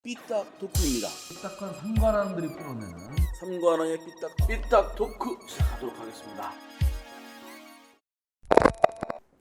삐딱 토크입니다. 삐딱한 삼관왕들이 풀어내는 삼관왕의 삐딱 토크 시작하도록 하겠습니다.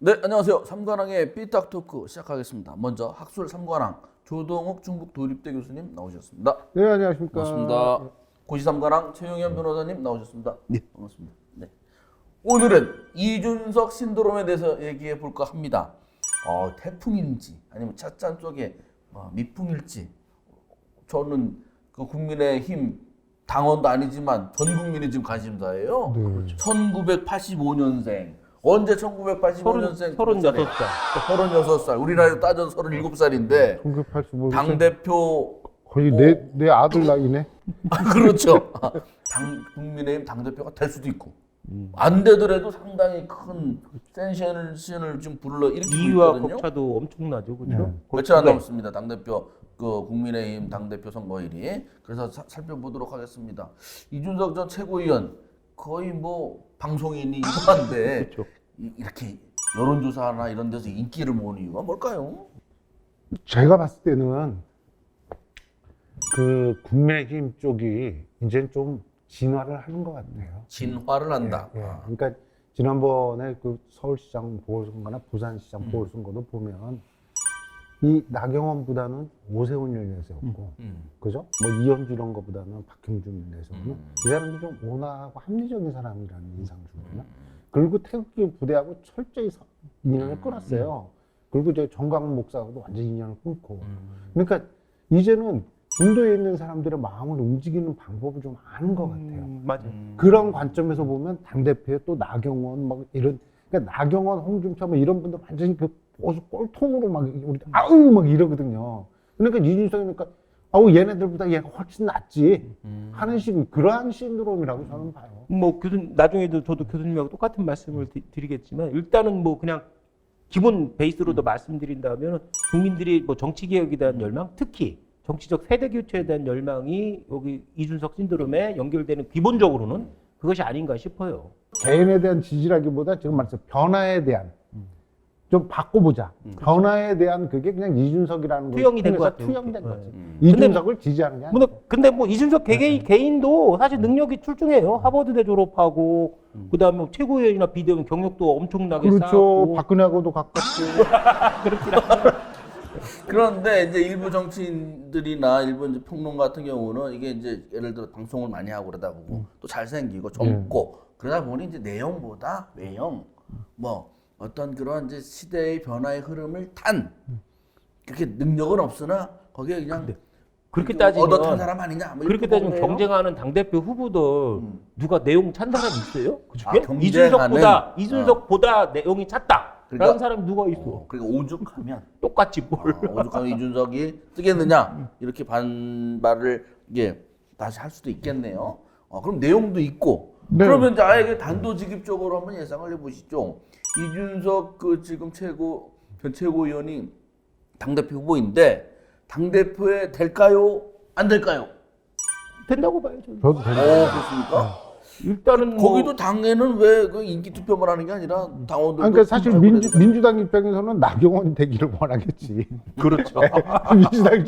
네, 안녕하세요. 삼관왕의 삐딱 토크 시작하겠습니다. 먼저 학술 삼관왕 조동욱 중북 도립대 교수님 나오셨습니다. 네, 안녕하십니까. 반갑습니다. 고시 삼관왕 최용현 변호사님 나오셨습니다. 네, 반갑습니다. 네. 오늘은 이준석 신드롬에 대해서 얘기해 볼까 합니다. 태풍인지 아니면 찻잔 쪽에 미풍일지, 저는 그 국민의힘 당원도 아니지만 전 국민이 지금 관심사예요. 네. 1985년생. 언제 1985년생? 36살. 36살. 우리나라에 따져서 37살인데 1985. 당대표 거의 내 아들 나이네. 그렇죠. 국민의힘 당대표가 될 수도 있고 안 되더라도 상당히 큰 센세이션을 좀 불러일으키고 이유와 있거든요. 격차도 엄청나죠, 그렇죠? 네. 며칠 안 남았습니다. 당대표 국민의힘 당대표 선거일이. 그래서 살펴보도록 하겠습니다. 이준석 전 최고위원 거의 방송인이기도 한데 그렇죠. 이렇게 여론조사나 이런 데서 인기를 모으는 이유가 뭘까요? 제가 봤을 때는 그 국민의힘 쪽이 이제 좀 진화를 하는 것 같네요. 진화를 한다. 예. 그러니까 지난번에 그 서울시장 보궐선거나 부산시장 보궐선거도 보면 이 나경원보다는 오세훈을 내세웠고, 그죠? 이현주 이런 거보다는 박형준을 내세우는 이 사람이 좀 온화하고 합리적인 사람이라는 인상을 주거든요. 그리고 태극기 부대하고 철저히 인연을 끊었어요. 그리고 이제 정광훈 목사하고도 완전 인연을 끊고. 그러니까 이제는 중도에 있는 사람들의 마음을 움직이는 방법을 좀 아는 것 같아요. 맞아요. 그런 관점에서 보면 당대표에 또 나경원 그러니까 나경원, 홍준표 이런 분들 완전히 그 보수 꼴통으로 아우 이러거든요. 그러니까 이준석이니까 얘네들보다 얘가 훨씬 낫지 하는 그러한 신드롬이라고 저는 봐요. 나중에도 저도 교수님하고 똑같은 말씀을 드리겠지만, 일단은 그냥 기본 베이스로도 말씀드린다면, 국민들이 정치개혁에 대한 열망, 특히 정치적 세대 교체에 대한 열망이 여기 이준석 신드롬에 연결되는 기본적으로는 그것이 아닌가 싶어요. 개인에 대한 지지라기보다 지금 말해서 변화에 대한 좀 바꿔보자. 변화에 대한 그게 그냥 이준석이라는 투영이 된 통해서 것 같아요. 투영된 네. 거지. 이준석을 지지하는 게 아니야. 근데 이준석 개인도 사실 능력이 출중해요. 하버드대 졸업하고, 그 다음에 최고위원이나 비대위원 경력도 엄청나게 그렇죠. 쌓았고. 박근혜하고도 가깝고. 그런데 이제 일부 정치인들이나 일부 이제 평론 같은 경우는 이게 이제 예를 들어 방송을 많이 하고 그러다 보고 또 잘생기고 젊고 그러다 보니 이제 내용보다 외형 어떤 그런 이제 시대의 변화의 흐름을 탄 그렇게 능력은 없으나 거기에 그냥 그렇게 따지면 얻어탄 사람 아니냐? 그렇게 따지면 경쟁하는 당대표 후보들 누가 내용 찬 사람 있어요? 그 중에? 경쟁하는, 이준석보다 내용이 찼다. 그러니까, 라는 사람이 누가 있어? 그러니까 오죽하면 똑같이 뭘. 오죽하면 이준석이 뜨겠느냐 이렇게 반발을 다시 할 수도 있겠네요. 그럼 내용도 있고 그러면 이제 아예 단도직입적으로 한번 예상을 해보시죠. 이준석 지금 전 최고위원이 당대표 후보인데 당대표에 될까요? 안 될까요? 된다고 봐요, 저는. 저도 그렇습니까? 일단은 거기도 당에는 왜 그 인기 투표만 하는 게 아니라 당원들도 그러니까 사실 민주당 입장에서는 나경원이 되기를 원하겠지. 그렇죠. 민주당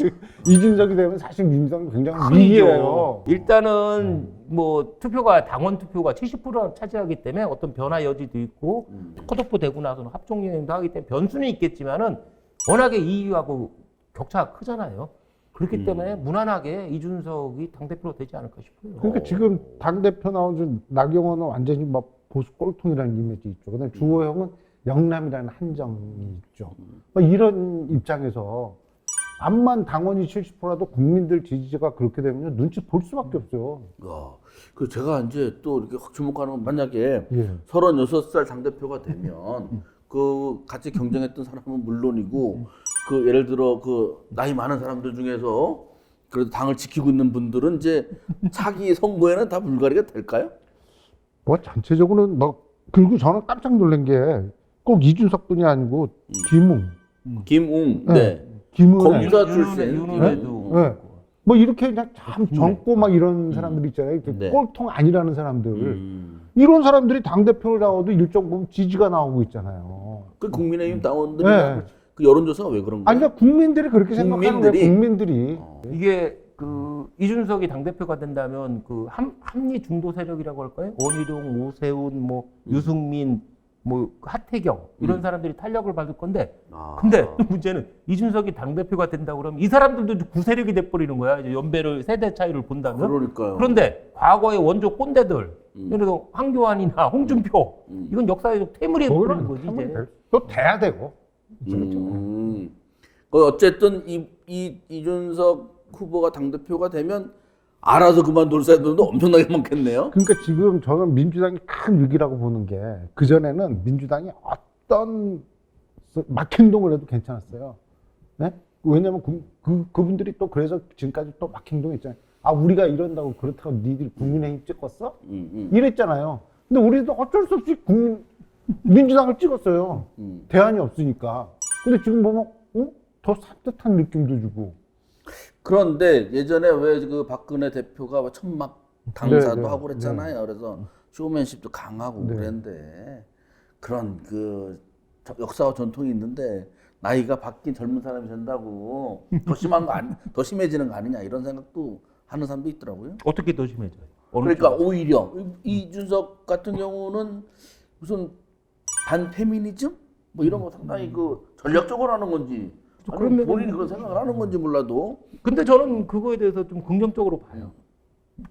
이준석이 되면 사실 민주당이 굉장히 위기예요. 일단은 투표가 당원 투표가 70%를 차지하기 때문에 어떤 변화 여지도 있고 컷오프 되고 나서는 합종연행도 하기 때문에 변수는 있겠지만은 워낙에 이유하고 격차가 크잖아요. 그렇기 때문에 무난하게 이준석이 당대표로 되지 않을까 싶어요. 그러니까 지금 당대표 나온 나경원은 완전히 보수 꼴통이라는 이미지 있죠. 그다음에 주호영은 영남이라는 한정이 있죠. 이런 입장에서 암만 당원이 70%라도 국민들 지지가 그렇게 되면 눈치 볼 수밖에 없어요. 그 제가 이제 또 이렇게 확 주목하는 건 만약에 36살 당대표가 되면 그 같이 경쟁했던 사람은 물론이고 예를 들어 나이 많은 사람들 중에서 그래도 당을 지키고 있는 분들은 이제 차기 선거에는 다 물갈이가 될까요? 전체적으로는 그리고 저는 깜짝 놀란 게 꼭 이준석뿐이 아니고 김웅, 김웅 검사 출신 윤은혜도 이렇게 그냥 참 젊고 이런 사람들 있잖아요. 꼴통 아니라는 사람들. 이런 사람들이 당대표를 나와도 일정 부분 지지가 나오고 있잖아요. 그 국민의힘 당원들이 그 여론조사가 왜 그런 거예요? 아니, 그러니까 국민들이 그렇게 생각하는 거예요. 국민들이. 이게 그 이준석이 당대표가 된다면 그 합리 중도 세력이라고 할까요? 원희룡, 오세훈, 뭐 유승민, 뭐 하태경 이런 사람들이 탄력을 받을 건데 근데 또 문제는 이준석이 당대표가 된다고 그러면 이 사람들도 구세력이 돼버리는 거야. 이제 연배를 세대 차이를 본다면. 그러니까요. 그런데 과거의 원조 꼰대들 예를 들어 황교안이나 홍준표 이건 역사적 퇴물이 돼버리는 거지 이제. 또 돼야 되고. 그 어쨌든 이준석 후보가 당대표가 되면 알아서 그만둘 사람들도 엄청나게 많겠네요. 그러니까 지금 저는 민주당이 큰 위기라고 보는 게 그전에는 민주당이 어떤 막 행동을 해도 괜찮았어요. 네? 왜냐면 그분들이 또 그래서 지금까지 또 막 행동했잖아요. 아, 우리가 이런다고 그렇다고 니들 국민의힘 찍었어? 이랬잖아요. 근데 우리도 어쩔 수 없이 민주당을 찍었어요. 대안이 없으니까. 근데 지금 보면 더 산뜻한 느낌도 주고. 그런데 예전에 왜 그 박근혜 대표가 천막 당사도 네, 하고 그랬잖아요. 네. 그래서 쇼맨십도 강하고 네. 그랬는데 그런 그 역사와 전통이 있는데 나이가 바뀐 젊은 사람이 된다고 더 심한 거 더 심해지는 거 아니냐 이런 생각도 하는 사람도 있더라고요. 어떻게 더 심해져요? 그러니까 오히려 이준석 같은 경우는 무슨 반페미니즘 뭐 이런 거 상당히 그 전략적으로 하는 건지 아니면 본인이 그런 생각을 하는 건지 몰라도 근데 저는 그거에 대해서 좀 긍정적으로 봐요.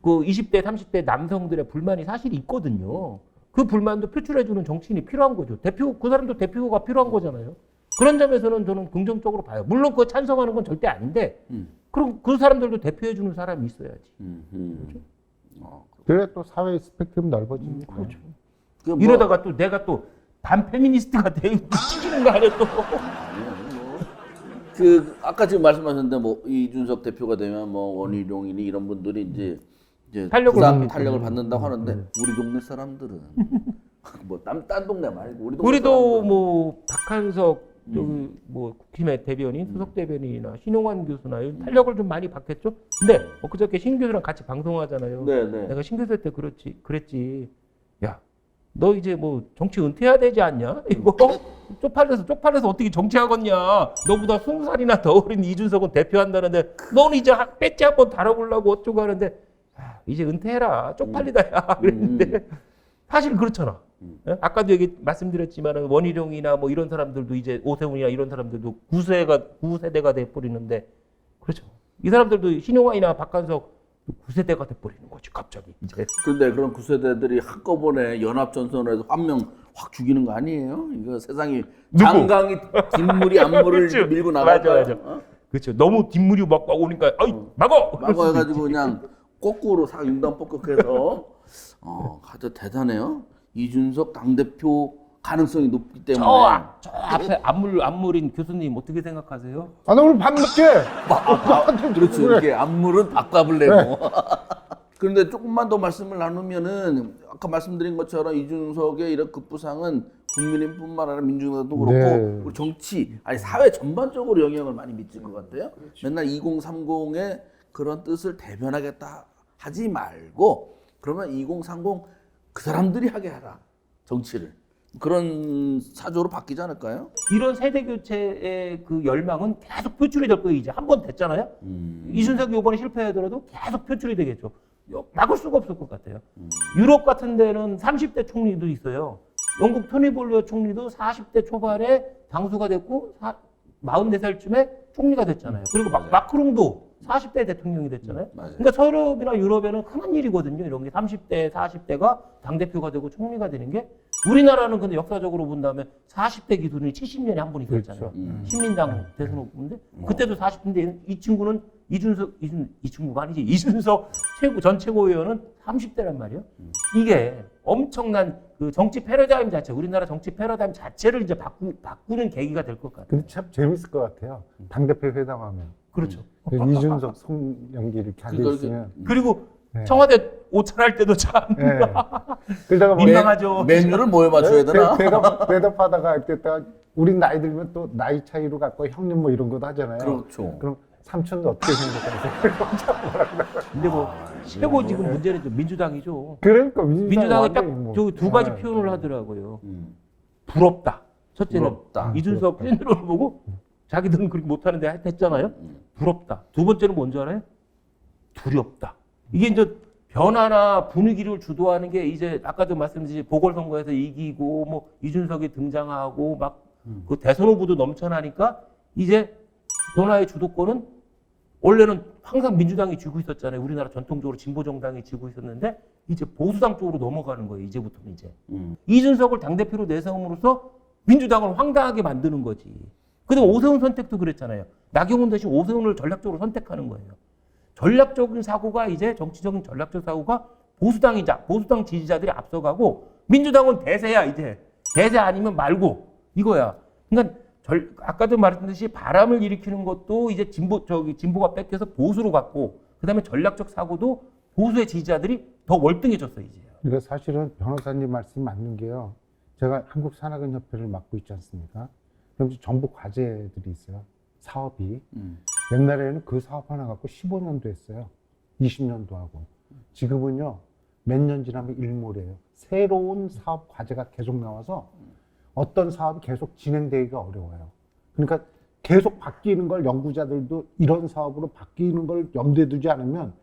그 20대, 30대 남성들의 불만이 사실 있거든요. 그 불만도 표출해주는 정치인이 필요한 거죠. 그 사람도 대표가 필요한 거잖아요. 그런 점에서는 저는 긍정적으로 봐요. 물론 그거 찬성하는 건 절대 아닌데, 그럼 그 사람들도 대표해주는 사람이 있어야지. 그래 또 사회 스펙트럼 넓어지니까. 그렇죠. 그 뭐, 이러다가 또 내가 또 반페미니스트가 찌기는 거 아니야 또. 그 아까 지금 말씀하셨는데 뭐 이준석 대표가 되면 뭐 원희룡이니 이런 분들이 이제 탄력을 받는다고 하는데 우리 동네 사람들은 뭐 딴 동네 말고 우리 동네 우리도 사람들은 뭐 박한석 저기 뭐 국힘의 대변인, 수석 대변인이나 신용환 교수나 이런 탄력을 좀 많이 받겠죠. 근데 그저께 신 교수랑 같이 방송하잖아요. 네네. 내가 신 교수 때 그랬지. 야, 너 이제 뭐 정치 은퇴해야 되지 않냐? 이거 쪽팔려서 어떻게 정치하겠냐? 너보다 20살이나 더 어린 이준석은 대표한다는데 너는 이제 배지 한번 달아보려고 어쩌고 하는데 이제 은퇴해라. 쪽팔리다 야. 그랬는데 사실 그렇잖아. 예? 아까도 말씀드렸지만 원희룡이나 뭐 이런 사람들도 이제 오세훈이나 이런 사람들도 9세대가 돼버리는데 그렇죠. 이 사람들도 신용환이나 박한석 9세대가 돼버리는 거지 갑자기. 이제. 그런데 그런 9세대들이 한꺼번에 연합전선에서 한 명 확 죽이는 거 아니에요? 이거 세상이 장강이 뒷물이 앞물을 그렇죠. 밀고 나가죠. 맞아. 그렇죠. 너무 뒷물이 막 오니까 막어 해가지고 그냥 거꾸로 싹 융단 폭격해서 아주 대단해요. 이준석 당대표 가능성이 높기 때문에 저 앞에 안물인 교수님 어떻게 생각하세요? 아, 나 오늘 밥 먹게. 그렇죠. 이렇게 앞물은 밥값을 내고. 그런데 조금만 더 말씀을 나누면은 아까 말씀드린 것처럼 이준석의 이런 급부상은 국민의힘뿐만 아니라 민주당도 그렇고 네. 우리 정치 아니 사회 전반적으로 영향을 많이 미칠 것 같아요. 맨날 2030의 그런 뜻을 대변하겠다 하지 말고 그러면 2030 그 사람들이 하게 하라 정치를. 그런 사조로 바뀌지 않을까요? 이런 세대 교체의 그 열망은 계속 표출이 될 거예요. 이제 한 번 됐잖아요. 이준석이 이번에 실패하더라도 계속 표출이 되겠죠. 막을 수가 없을 것 같아요. 유럽 같은 데는 30대 총리도 있어요. 영국 토니 블레어 총리도 40대 초반에 당수가 됐고 44살쯤에 총리가 됐잖아요. 그리고 마크롱도 40대 대통령이 됐잖아요. 그러니까 서유럽이나 유럽에는 흔한 일이거든요. 이런 게 30대, 40대가 당대표가 되고 총리가 되는 게 우리나라는 근데 역사적으로 본다면 40대 기준이 70년에 한 번 있었잖아요. 신민당 대선 후보인데 그때도 40대인데 이 친구는 이 친구가 아니지 이준석 전 최고위원은 30대란 말이에요. 이게 엄청난 그 정치 패러다임 자체, 우리나라 정치 패러다임 자체를 이제 바꾸는 계기가 될 것 같아요. 근데 참 재밌을 것 같아요. 당대표 회담하면. 그렇죠. 이준석, 송영기 이렇게 앉아있으면. 그리고 청와대 오찬할 때도 참 네. 그러다가 뭐 민망하죠. 메뉴를 뭐에 맞춰야 되나? 대답하다가 이때다가 우린 나이 들면 또 나이 차이로 갖고 형님 뭐 이런 것도 하잖아요. 그렇죠. 그럼 삼촌도 어떻게 생각하세요? 근데 뭐 최고 지금 문제는 좀 민주당이죠. 그러니까 민주당이 딱 뭐. 두 가지 표현을 하더라고요. 부럽다. 첫째는 부럽다. 이준석 신드롬을 보고 자기들은 그렇게 못하는데 했잖아요. 부럽다. 두 번째는 뭔지 알아요? 두렵다. 이게 이제 변화나 분위기를 주도하는 게 이제 아까도 말씀드린 보궐선거에서 이기고 뭐 이준석이 등장하고 막 그 대선 후보도 넘쳐나니까 이제 변화의 주도권은 원래는 항상 민주당이 쥐고 있었잖아요. 우리나라 전통적으로 진보 정당이 쥐고 있었는데 이제 보수당 쪽으로 넘어가는 거예요. 이제부터는 이제 이준석을 당대표로 내세움으로써 민주당을 황당하게 만드는 거지. 그다음에 오세훈 선택도 그랬잖아요. 나경원 대신 오세훈을 전략적으로 선택하는 거예요. 전략적인 사고가 이제 정치적인 전략적 사고가 보수당 지지자들이 앞서가고 민주당은 대세야 이제. 대세 아니면 말고 이거야. 그러니까 아까도 말했듯이 바람을 일으키는 것도 이제 진보가 뺏겨서 보수로 갔고 그다음에 전략적 사고도 보수의 지지자들이 더 월등해졌어 이제. 그러니까 사실은 변호사님 말씀이 맞는 게요. 제가 한국산학연협회를 맡고 있지 않습니까? 그럼 정부 과제들이 있어요. 사업이. 옛날에는 그 사업 하나 갖고 15년도 했어요. 20년도 하고. 지금은요. 몇 년 지나면 일몰이에요. 새로운 사업 과제가 계속 나와서 어떤 사업이 계속 진행되기가 어려워요. 그러니까 계속 바뀌는 걸 연구자들도 이런 사업으로 바뀌는 걸 염두에 두지 않으면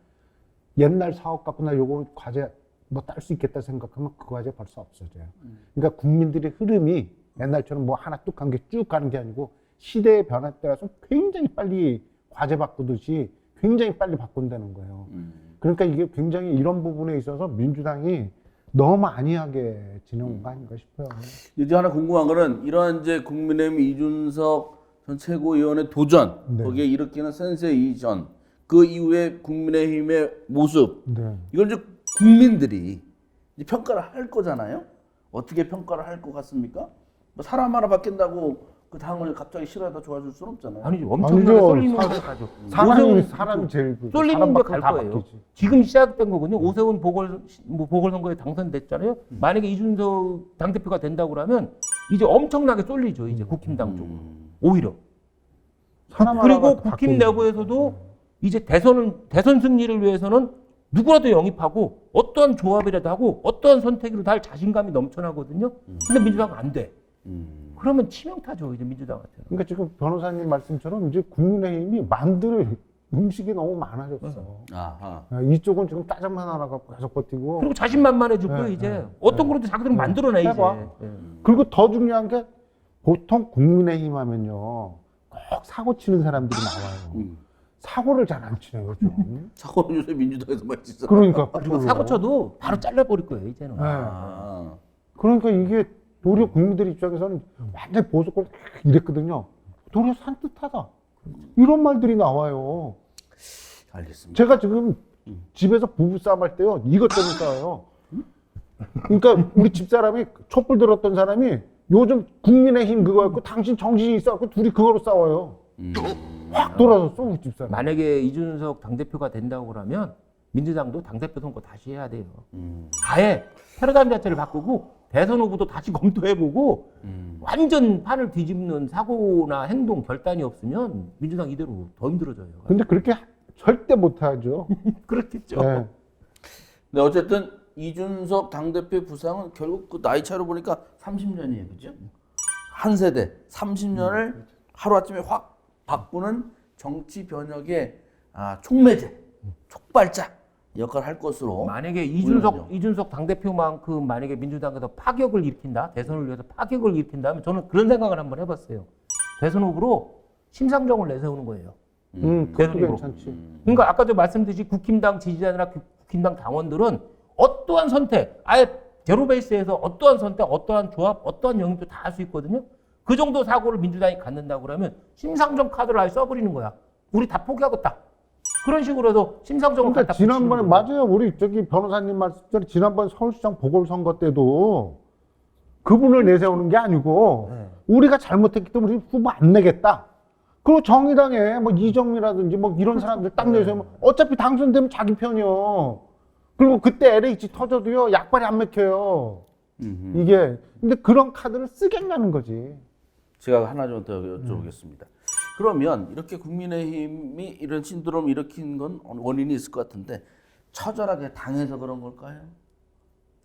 옛날 사업 갖고 나 요거 과제 뭐 딸 수 있겠다 생각하면 그 과제 벌써 없어져요. 그러니까 국민들의 흐름이 옛날처럼 뭐 하나 뚝 한 게 쭉 가는 게 아니고 시대의 변화에 따라서 굉장히 빨리 과제 바꾸듯이 굉장히 빨리 바꾼다는 거예요. 그러니까 이게 굉장히 이런 부분에 있어서 민주당이 너무 안이하게 지내온 거 아닌가 싶어요. 이제 하나 궁금한 거는 이러한 이제 국민의힘 이준석 전 최고위원의 도전, 네. 거기에 일으키는 센세 이전, 그 이후에 국민의힘의 모습, 네. 이걸 이제 국민들이 이제 평가를 할 거잖아요. 어떻게 평가를 할 것 같습니까? 뭐 사람 하나 바뀐다고 그 당을 갑자기 싫어하다 좋아질 수는 없잖아요. 아니죠. 엄청나게 쏠리는 데 가죠. 사람이 제일 쏠리는 데 갈 다 거예요. 바뀌지. 지금 시작된 거군요. 오세훈 보궐선거에 당선됐잖아요. 만약에 이준석 당대표가 된다고 그러면 이제 엄청나게 쏠리죠. 이제 국힘당 쪽으로. 오히려. 사람 그리고 하나가 국힘 바뀌는 내부에서도 이제 대선 승리를 위해서는 누구라도 영입하고 어떠한 조합이라도 하고 어떠한 선택이라도 할 자신감이 넘쳐나거든요. 근데 민주당은 안 돼. 그러면 치명타죠. 이제 민주당한테. 그러니까 지금 변호사님 말씀처럼 이제 국민의힘이 만들 음식이 너무 많아졌어. 아하. 이쪽은 지금 짜장면 하나 갖고 계속 버티고. 그리고 자신만만해질 거예요. 네, 이제 네, 어떤 네. 거라도 자기들은 만들어내 이제. 해봐. 네. 그리고 더 중요한 게 보통 국민의힘 하면요. 꼭 사고 치는 사람들이 나와요. 사고를 잘 안 치네요. 좀. 사고는 요새 민주당에서 많이 치잖아. 그러니까. 그리고 사고 쳐도 바로 잘라버릴 거예요. 이제는. 아. 그러니까 이게 도리어 국민들 입장에서는 완전 보수권 이랬거든요. 도리어 산뜻하다. 이런 말들이 나와요. 알겠습니다. 제가 지금 집에서 부부싸움 할 때요. 이것 때문에 싸워요. 그러니까 우리 집사람이 촛불 들었던 사람이 요즘 국민의힘 그거였고 당신 정신이 있어갖고 둘이 그거로 싸워요. 확 돌아섰어 우리 집사람. 만약에 이준석 당대표가 된다고 그러면 민주당도 당대표 선거 다시 해야 돼요. 아예 패러다임 자체를 바꾸고 대선 후보도 다시 검토해보고 완전 판을 뒤집는 사고나 행동 결단이 없으면 민주당 이대로 더 힘들어져요. 근데 그렇게 절대 못하죠. 그렇겠죠. 네. 네, 어쨌든 이준석 당대표 부상은 결국 그 나이 차로 보니까 30년이에요. 그죠? 한 세대 30년을 하루아침에 확 바꾸는 정치 변혁의 촉매제, 촉발자 역할을 할 것으로. 만약에 이준석 당대표만큼 만약에 민주당에서 파격을 일으킨다, 대선을 위해서 파격을 일으킨다면 저는 그런 생각을 한번 해봤어요. 대선 후보로 심상정을 내세우는 거예요. 그것도 대선으로. 괜찮지. 그러니까 아까도 말씀드린 국힘당 지지자나 국힘당 당원들은 어떠한 선택, 아예 제로 베이스에서 어떠한 선택, 어떠한 조합, 어떠한 영입도 다 할 수 있거든요. 그 정도 사고를 민주당이 갖는다고 그러면 심상정 카드를 아예 써버리는 거야. 우리 다 포기하겠다. 그런 식으로 해서 심상정을 그러니까 갖다 지난번에 붙이는 거예요. 맞아요. 우리 저기 변호사님 말씀대로 지난번 서울시장 보궐선거 때도 그분을 내세우는 게 아니고 우리가 잘못했기 때문에 우리 후보 안 내겠다. 그리고 정의당에 뭐 이정미라든지 뭐 이런 사람들 딱 내세우면 어차피 당선되면 자기 편이요. 그리고 그때 LH 터져도요 약발이 안 맥혀요. 이게 근데 그런 카드를 쓰겠냐는 거지. 제가 하나 좀 더 여쭤보겠습니다. 그러면 이렇게 국민의힘이 이런 신드롬 일으킨 건 원인이 있을 것 같은데 처절하게 당해서 그런 걸까요?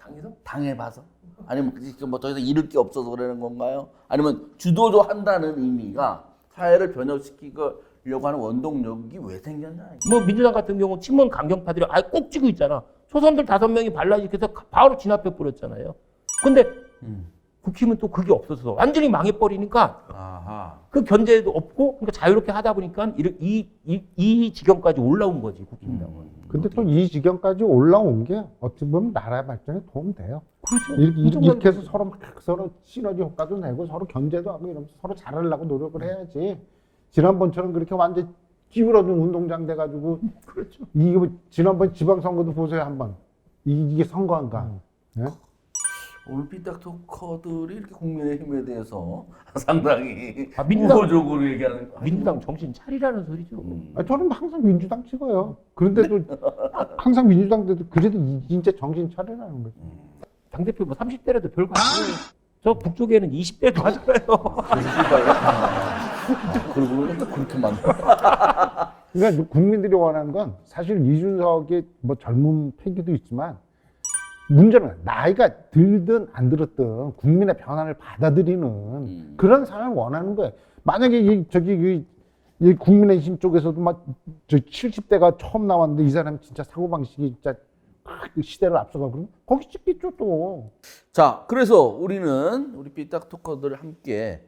당해서? 당해봐서? 아니면 뭐 더 이상 잃을 게 없어서 그러는 건가요? 아니면 주도조 한다는 의미가 사회를 변혁시키려고 하는 원동력이 왜 생겼나? 뭐 민주당 같은 경우 친문 강경파들이 아예 꼭 쥐고 있잖아. 초선들 5명이 발라지켜서 바로 진압해 버렸잖아요. 근데 국힘은 또 그게 없어서 완전히 망해버리니까 아하. 그 견제도 없고 그러니까 자유롭게 하다 보니까 이 지경까지 올라온 거지 국힘당은. 근데 또 이 지경까지 올라온 게 어떻게 보면 나라 발전에 도움 돼요. 그렇죠. 이렇게 해서 서로 시너지 효과도 내고 서로 견제도 하고 이러면서 서로 잘하려고 노력을 해야지. 지난번처럼 그렇게 완전 찌그러진 운동장 돼가지고 그렇죠. 이게 뭐 지난번 지방선거도 보세요 한번 이게 선거인가? 예? 오늘 삐딱 토커들이 이렇게 국민의힘에 대해서 상당히 민주당- 우호적으로 얘기하는 거 민주당 정신 차리라는 소리죠. 저는 항상 민주당 찍어요. 그런데도 항상 민주당 때도 그래도 진짜 정신 차리라는 거죠. 당대표 뭐 30대라도 별거 아니에요. 저 북쪽에는 20대도 하잖아요. 그러고 보니까 그렇게 많아. 그러니까 국민들이 원하는 건 사실 이준석의 뭐 젊은 패기도 있지만 문제는 나이가 들든 안 들었든 국민의 변화를 받아들이는 그런 사람을 원하는 거예요. 만약에 이 국민의힘 쪽에서도 막 저 70대가 처음 나왔는데 이 사람이 진짜 사고방식이 진짜 그 시대를 앞서가고 그러면 거기 찍겠죠 또. 자, 그래서 우리는 우리 삐딱 토커들 함께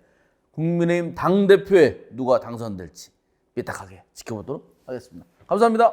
국민의힘 당대표에 누가 당선될지 삐딱하게 지켜보도록 하겠습니다. 감사합니다.